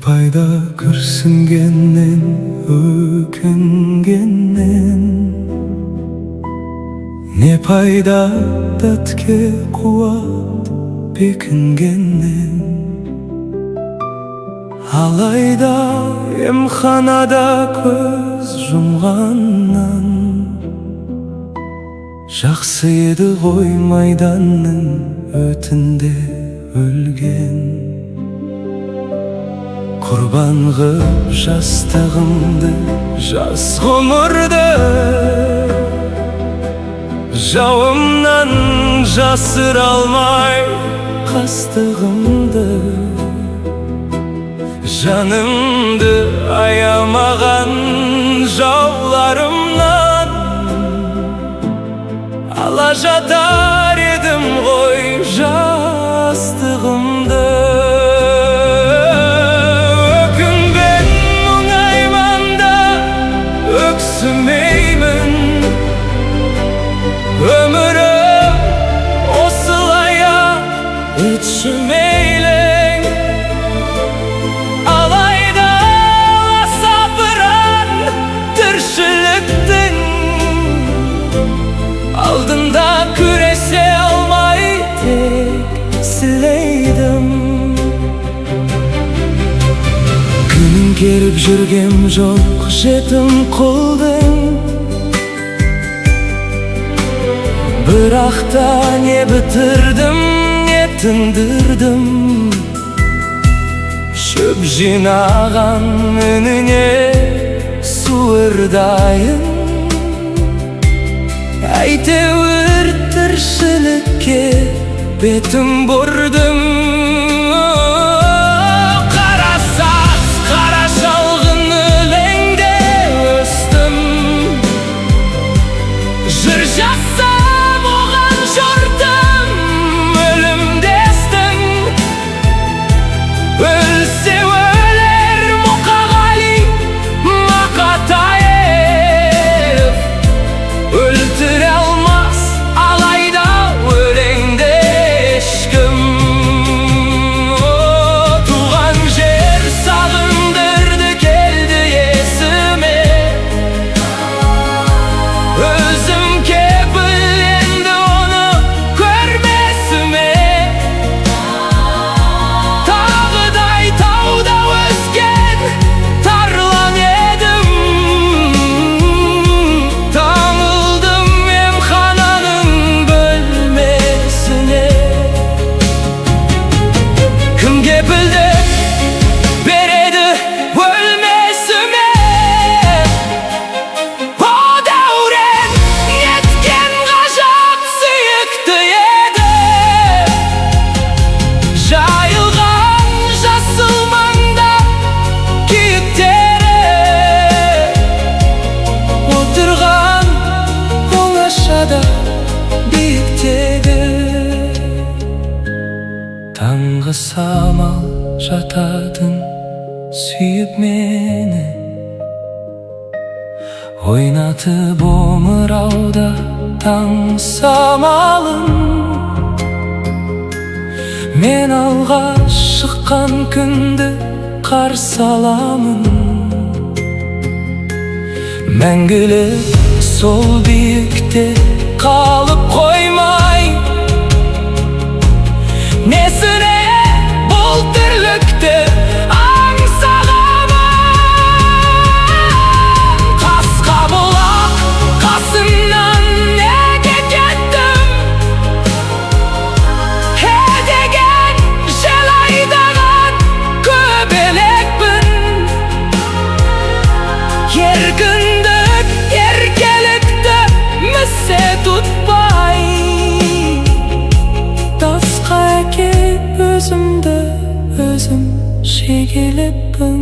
пайда күрсінгеннен, өкінгеннен? Не пайда дәтке қуат бекінгеннен? Алайда емханада көз жұмғаннан, жақсы еді ғой майданның өтінде өлген. Құрбан ғып жастығымды, жас ғұмырды, жауымнан жасыра алмай қастығымды. Жанымды аямаған жауларымнан ала жатар едім ғой жастығымды. Өкінбен мұңайманда өксімеймін, өмірім осылай-ақ өтшімейлің. Алайда сапыран тіршіліктің алдында күресе алмай тек сілейдім. Күнін керіп жүргем жоқ жетім құлдың, бірақ та не бітірдім, не тындырдым. Шөп жинаған үніне суырдайын, әйтеуір тіршілікке бетім бұрдым. Қарасақ қара шалғын өлеңде өстім, жыр жазсам оған жұртым өлімдестің. Өлсе өлер Мұқағали Мақатаев, өлтіре алмас алайда өлеңді ешкім. Туған жер сағындырды келді есіме, өзім кепіл енді оны көрмесіме. Тағыдай тауда өскен тарлан едім, таңылдым емхананың бөлмесіне. Кім кепілді береді өлмесіме? О дәурен неткен ғажап сүйікті еді, жайылған жасыл маңда күйіктері, отырған оңашада биіктегі. Таңғы самал жататын сүйіп мені, ойнатып омырауда таң самалын. Мен алға шыққан күнді қарсы аламын, мәңгілік сол биікте қалып қоймай. Несіне бұл тірлікті аңсағамын? Қасқа бұлақ қасымнан неге кеттім? Деген жел айдаған көбелекпін. Еркіндік еркелікті місе тұтпай, тасқа әкеп өзімді өзім шегелеппін.